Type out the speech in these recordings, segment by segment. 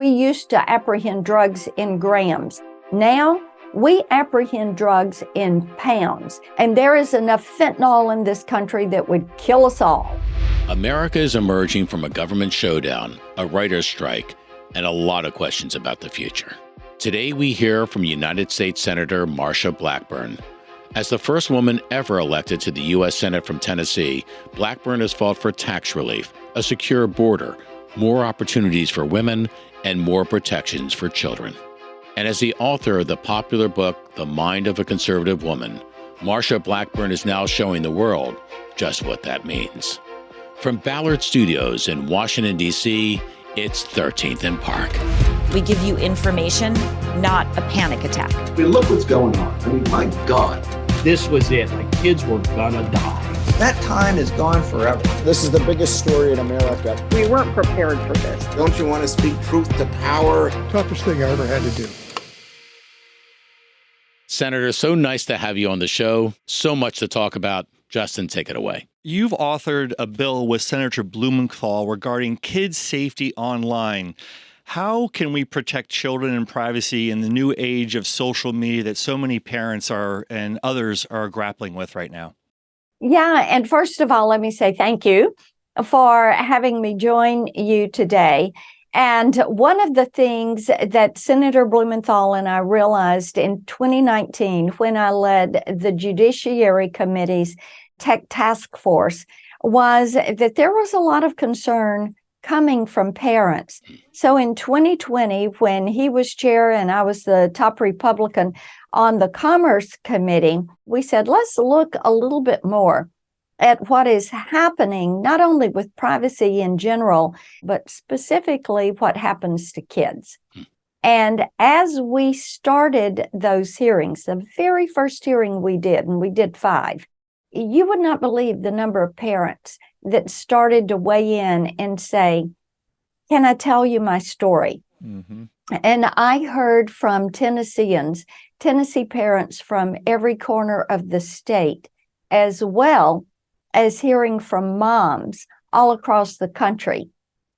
We used to apprehend drugs in grams. Now, we apprehend drugs in pounds, and there is enough fentanyl in this country that would kill us all. America is emerging from a government showdown, a writer's strike, and a lot of questions about the future. Today, we hear from United States Senator Marsha Blackburn. As the first woman ever elected to the U.S. Senate from Tennessee, Blackburn has fought for tax relief, a secure border, more opportunities for women, and more protections for children. And as the author of the popular book, The Mind of a Conservative Woman, Marsha Blackburn is now showing the world just what that means. From Ballard Studios in Washington, D.C., it's 13th and Park. We give you information, not a panic attack. I mean, look what's going on. I mean, my God. This was it. My kids were gonna die. That time is gone forever. This is the biggest story in America. We weren't prepared for this. Don't you want to speak truth to power? Toughest thing I ever had to do. Senator, so nice to have you on the show. So much to talk about. Justin, take it away. You've authored a bill with Senator Blumenthal regarding kids' safety online. How can we protect children and privacy in the new age of social media that so many parents and others are grappling with right now? Yeah, and first of all, let me say thank you for having me join you today. And one of the things that Senator Blumenthal and I realized in 2019 when I led the Judiciary Committee's Tech Task Force was that there was a lot of concern coming from parents. So in 2020, when he was chair and I was the top Republican on the Commerce Committee, we said, let's look a little bit more at what is happening, not only with privacy in general, but specifically what happens to kids. And as we started those hearings, the very first hearing we did, and we did 5, you would not believe the number of parents that started to weigh in and say, can I tell you my story? Mm-hmm. And I heard from Tennessee parents from every corner of the state, as well as hearing from moms all across the country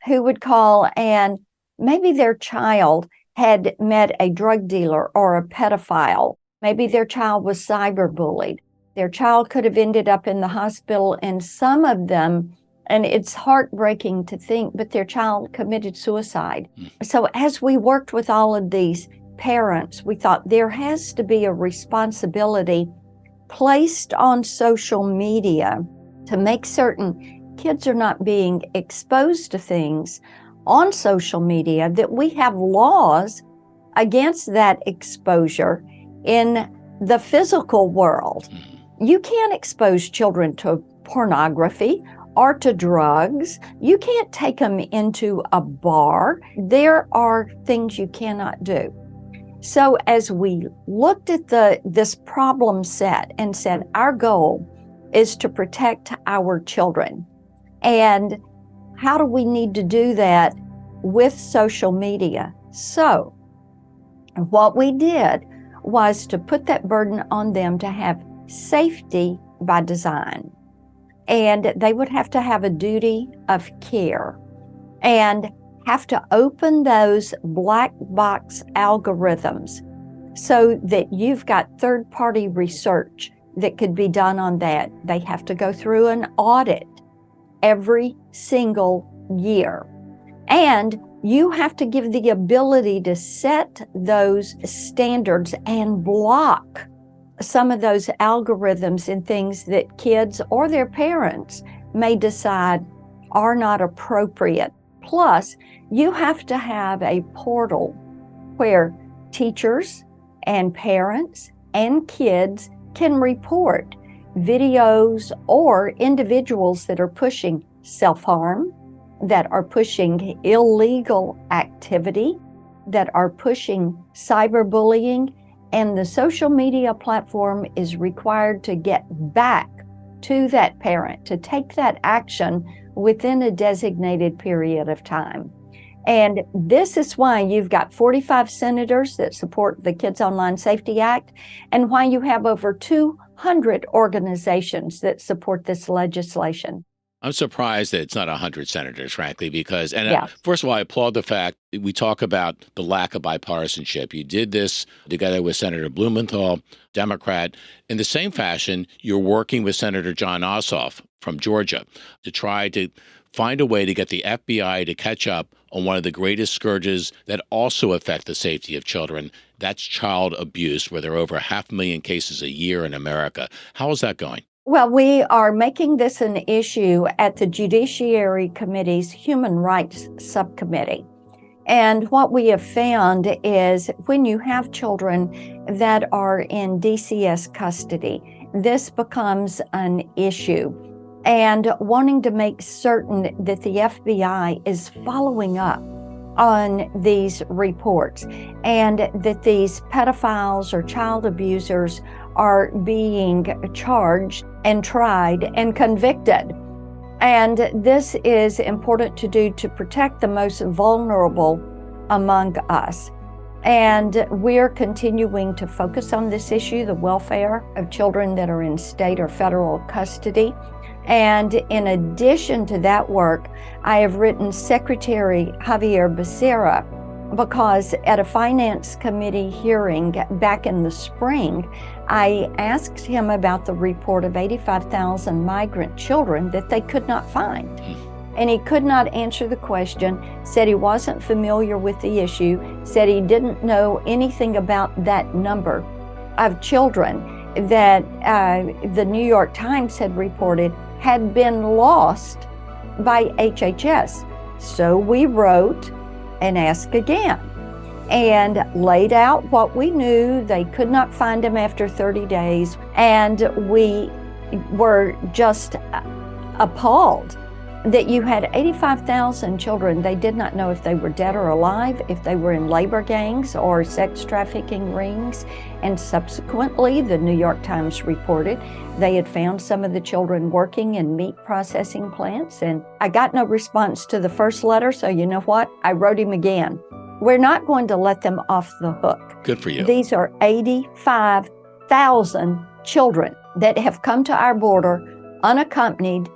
who would call, and maybe their child had met a drug dealer or a pedophile. Maybe their child was cyberbullied. Their child could have ended up in the hospital, and some of them, and it's heartbreaking to think, but their child committed suicide. So as we worked with all of these parents, we thought there has to be a responsibility placed on social media to make certain kids are not being exposed to things on social media, that we have laws against that exposure in the physical world. You can't expose children to pornography or to drugs. You can't take them into a bar. There are things you cannot do. So as we looked at this problem set and said, our goal is to protect our children. And how do we need to do that with social media? So what we did was to put that burden on them to have safety by design. And they would have to have a duty of care and have to open those black box algorithms so that you've got third-party research that could be done on that. They have to go through an audit every single year. And you have to give the ability to set those standards and block some of those algorithms and things that kids or their parents may decide are not appropriate. Plus, you have to have a portal where teachers and parents and kids can report videos or individuals that are pushing self-harm, that are pushing illegal activity, that are pushing cyberbullying. And the social media platform is required to get back to that parent, to take that action within a designated period of time. And this is why you've got 45 senators that support the Kids Online Safety Act, and why you have over 200 organizations that support this legislation. I'm surprised that it's not 100 senators, frankly, because, Yeah. first of all, I applaud the fact that we talk about the lack of bipartisanship. You did this together with Senator Blumenthal, Democrat. In the same fashion, you're working with Senator John Ossoff from Georgia to try to find a way to get the FBI to catch up on one of the greatest scourges that also affect the safety of children. That's child abuse, where there are over 500,000 cases a year in America. How is that going? Well, we are making this an issue at the Judiciary Committee's Human Rights Subcommittee. And what we have found is when you have children that are in DCS custody, this becomes an issue. And wanting to make certain that the FBI is following up on these reports and that these pedophiles or child abusers are being charged and tried and convicted. And this is important to do to protect the most vulnerable among us. And we're continuing to focus on this issue, the welfare of children that are in state or federal custody. And in addition to that work, I have written Secretary Javier Becerra because at a Finance Committee hearing back in the spring, I asked him about the report of 85,000 migrant children that they could not find. And he could not answer the question, said he wasn't familiar with the issue, said he didn't know anything about that number of children that the New York Times had reported had been lost by HHS. So we wrote and asked again and laid out what we knew. They could not find him after 30 days. And we were just appalled that you had 85,000 children. They did not know if they were dead or alive, if they were in labor gangs or sex trafficking rings. And subsequently, the New York Times reported they had found some of the children working in meat processing plants. And I got no response to the first letter, so you know what? I wrote him again. We're not going to let them off the hook. Good for you. These are 85,000 children that have come to our border unaccompanied.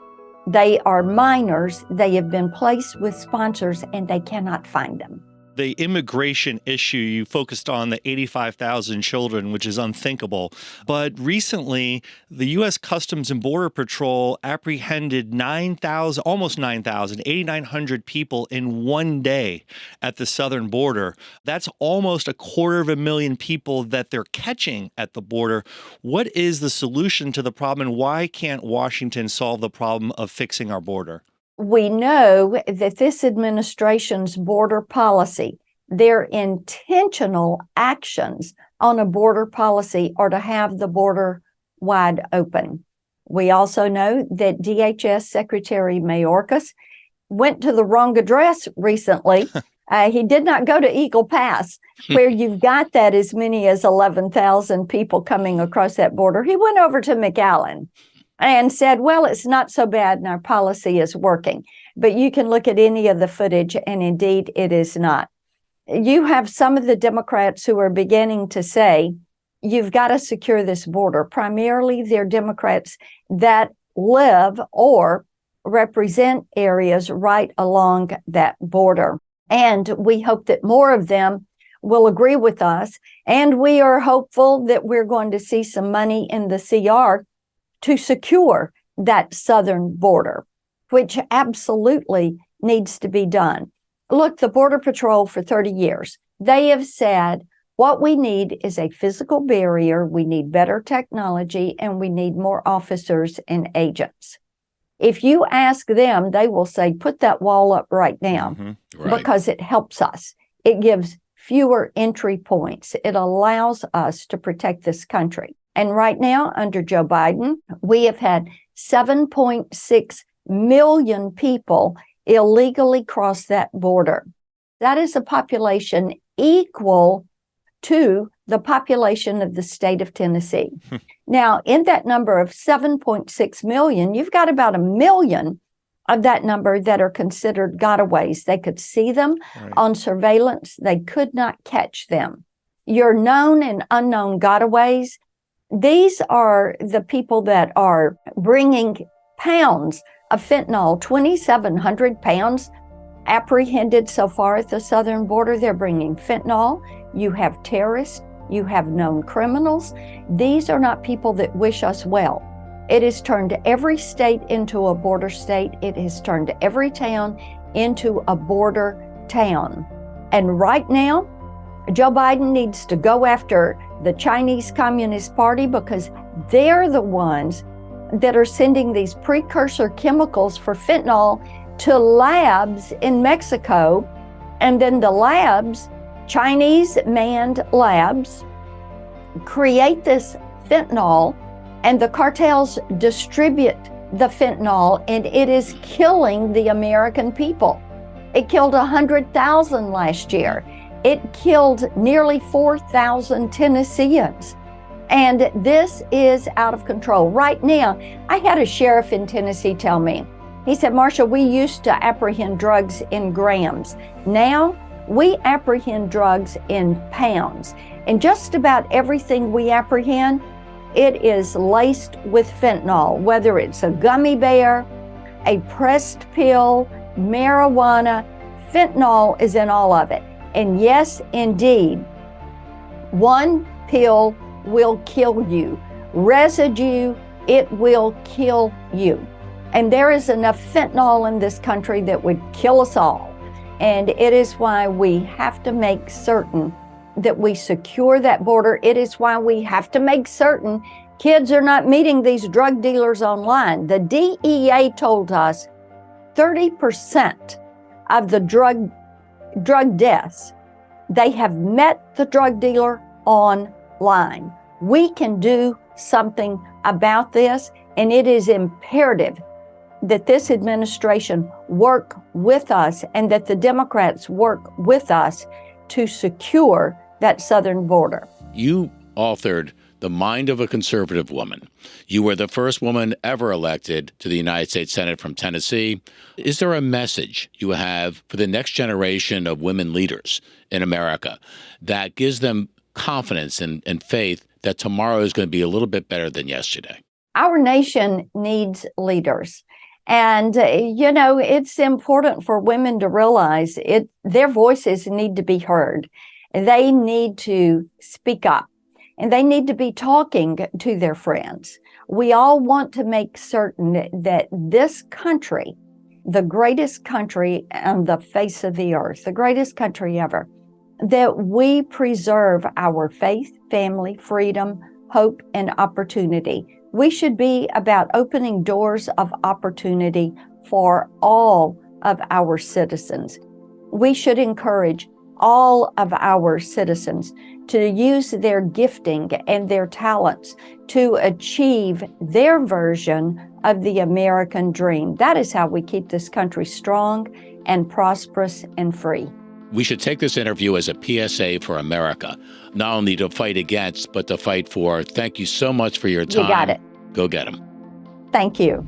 They are minors. They have been placed with sponsors, and they cannot find them. The immigration issue, you focused on the 85,000 children, which is unthinkable. But recently, the U.S. Customs and Border Patrol apprehended 9,000, almost 9,000, 8,900 people in one day at the southern border. That's almost 250,000 people that they're catching at the border. What is the solution to the problem, and why can't Washington solve the problem of fixing our border? We know that this administration's border policy, their intentional actions on a border policy are to have the border wide open. We also know that DHS Secretary Mayorkas went to the wrong address recently. He did not go to Eagle Pass, where you've got that as many as 11,000 people coming across that border. He went over to McAllen and said, well, it's not so bad and our policy is working. But you can look at any of the footage, and indeed it is not. You have some of the Democrats who are beginning to say, you've got to secure this border. Primarily, they're Democrats that live or represent areas right along that border. And we hope that more of them will agree with us. And we are hopeful that we're going to see some money in the CR to secure that southern border, which absolutely needs to be done. Look, the Border Patrol for 30 years, they have said what we need is a physical barrier, we need better technology, and we need more officers and agents. If you ask them, they will say, put that wall up right now, Right. because it helps us. It gives fewer entry points. It allows us to protect this country. And right now, under Joe Biden, we have had 7.6 million people illegally cross that border. That is a population equal to the population of the state of Tennessee. Now, in that number of 7.6 million, you've got about 1 million of that number that are considered gotaways. They could see them on surveillance. They could not catch them. Your known and unknown gotaways, these are the people that are bringing pounds of fentanyl, 2,700 pounds apprehended so far at the southern border. They're bringing fentanyl. You have terrorists, you have known criminals. These are not people that wish us well. It has turned every state into a border state. It has turned every town into a border town. And right now, Joe Biden needs to go after the Chinese Communist Party because they're the ones that are sending these precursor chemicals for fentanyl to labs in Mexico. And then the labs, Chinese manned labs, create this fentanyl, and the cartels distribute the fentanyl, and it is killing the American people. It killed 100,000 last year. It killed nearly 4,000 Tennesseans. And this is out of control. Right now, I had a sheriff in Tennessee tell me, he said, Marsha, we used to apprehend drugs in grams. Now we apprehend drugs in pounds. And just about everything we apprehend, it is laced with fentanyl, whether it's a gummy bear, a pressed pill, marijuana, fentanyl is in all of it. And yes, indeed, one pill will kill you. Residue, it will kill you. And there is enough fentanyl in this country that would kill us all. And it is why we have to make certain that we secure that border. It is why we have to make certain kids are not meeting these drug dealers online. The DEA told us 30% of the drug deaths, they have met the drug dealer online. We can do something about this, and it is imperative that this administration work with us and that the Democrats work with us to secure that southern border. You authored The Mind of a Conservative Woman. You were the first woman ever elected to the United States Senate from Tennessee. Is there a message you have for the next generation of women leaders in America that gives them confidence and faith that tomorrow is going to be a little bit better than yesterday? Our nation needs leaders. And, it's important for women to realize their voices need to be heard. They need to speak up, and they need to be talking to their friends. We all want to make certain that this country, the greatest country on the face of the earth, the greatest country ever, that we preserve our faith, family, freedom, hope, and opportunity. We should be about opening doors of opportunity for all of our citizens. We should encourage all of our citizens to use their gifting and their talents to achieve their version of the American dream. That is how we keep this country strong and prosperous and free. We should take this interview as a PSA for America, not only to fight against, but to fight for. Thank you so much for your time. You got it. Go get them. Thank you.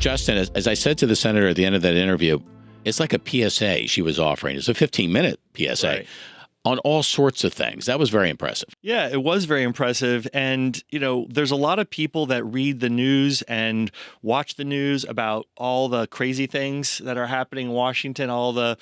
Justin, as I said to the senator at the end of that interview, it's like a PSA she was offering. It's a 15-minute PSA. Right. On all sorts of things. That was very impressive. Yeah, it was very impressive. And, there's a lot of people that read the news and watch the news about all the crazy things that are happening in Washington, all the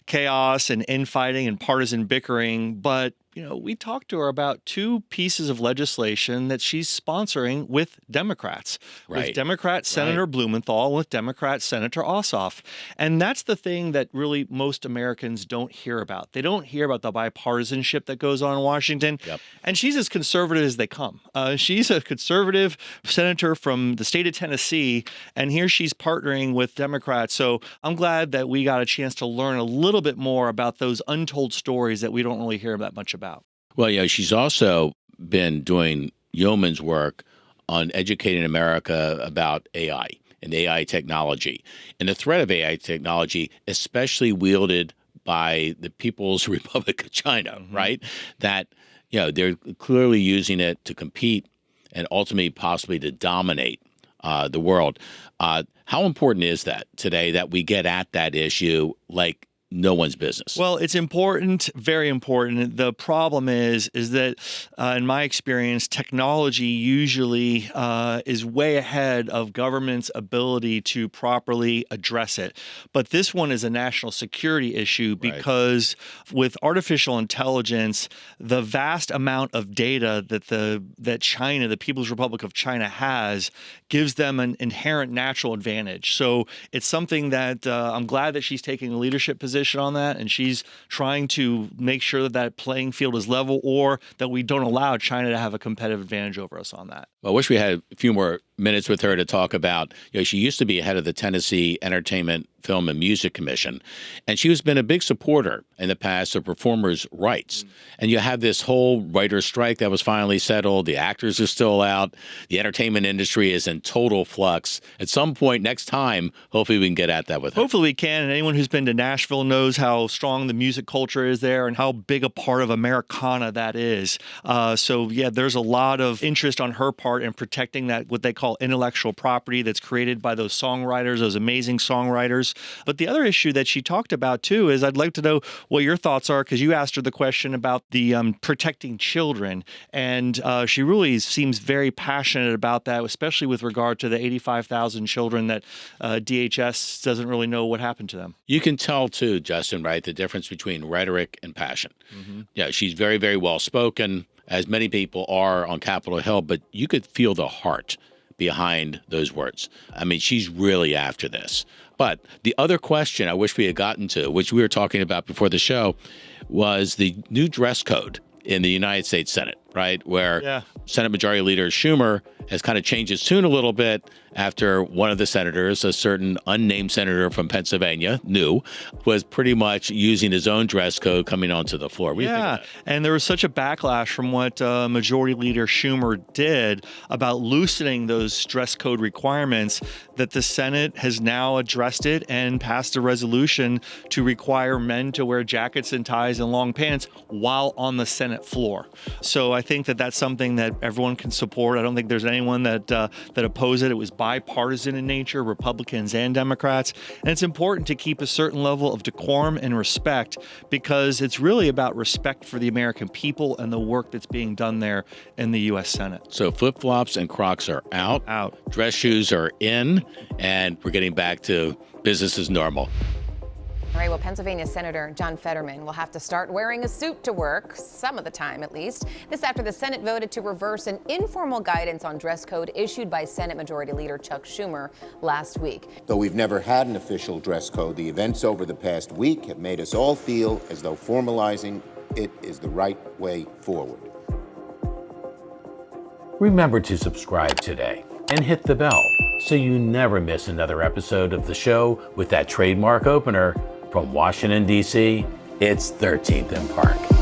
chaos and infighting and partisan bickering. But, we talked to her about two pieces of legislation that she's sponsoring with Democrats, with Democrat Senator Blumenthal and with Democrat Senator Ossoff. And that's the thing that really most Americans don't hear about. They don't hear about the bipartisanship that goes on in Washington. Yep. And she's as conservative as they come. She's a conservative senator from the state of Tennessee, and here she's partnering with Democrats. So I'm glad that we got a chance to learn a little bit more about those untold stories that we don't really hear that much about. Well, she's also been doing yeoman's work on educating America about AI and AI technology and the threat of AI technology, especially wielded by the People's Republic of China, right? That, they're clearly using it to compete and ultimately possibly to dominate the world. How important is that today that we get at that issue like no one's business. Well, it's important, very important. The problem is that in my experience, technology usually is way ahead of government's ability to properly address it. But this one is a national security issue because with artificial intelligence, the vast amount of data that China, the People's Republic of China, has gives them an inherent natural advantage. So it's something that I'm glad that she's taking a leadership position on that, and she's trying to make sure that that playing field is level, or that we don't allow China to have a competitive advantage over us on that. Well, I wish we had a few more minutes with her to talk about, she used to be head of the Tennessee Entertainment, Film, and Music Commission, and she has been a big supporter in the past of performers' rights. And you have this whole writer's strike that was finally settled. The actors are still out. The entertainment industry is in total flux. At some point next time, hopefully we can get at that with her. Hopefully we can, and anyone who's been to Nashville knows how strong the music culture is there and how big a part of Americana that is. So yeah, there's a lot of interest on her part in protecting that, what they call intellectual property that's created by those songwriters, those amazing songwriters. But the other issue that she talked about too is, I'd like to know what your thoughts are, because you asked her the question about the protecting children, and she really seems very passionate about that, especially with regard to the 85,000 children that DHS doesn't really know what happened to them. You can tell too, Justin, right, the difference between rhetoric and passion. Yeah, she's very, very well spoken, as many people are on Capitol Hill, but you could feel the heart behind those words. I mean, she's really after this. But the other question I wish we had gotten to, which we were talking about before the show, was the new dress code in the United States Senate, right? Where Senate Majority Leader Schumer has kind of changed his tune a little bit after one of the senators, a certain unnamed senator from Pennsylvania, was pretty much using his own dress code coming onto the floor. What do you think of that? And there was such a backlash from what Majority Leader Schumer did about loosening those dress code requirements that the Senate has now addressed it and passed a resolution to require men to wear jackets and ties and long pants while on the Senate floor. So I think that that's something that everyone can support. I don't think there's anyone that opposed it. It was bipartisan in nature, Republicans and Democrats. And it's important to keep a certain level of decorum and respect, because it's really about respect for the American people and the work that's being done there in the U.S. Senate. So flip-flops and Crocs are out. Dress shoes are in, and we're getting back to business as normal. All right, well, Pennsylvania Senator John Fetterman will have to start wearing a suit to work, some of the time at least. This after the Senate voted to reverse an informal guidance on dress code issued by Senate Majority Leader Chuck Schumer last week. Though we've never had an official dress code, the events over the past week have made us all feel as though formalizing it is the right way forward. Remember to subscribe today and hit the bell so you never miss another episode of the show with that trademark opener. From Washington, D.C., it's 13th and Park.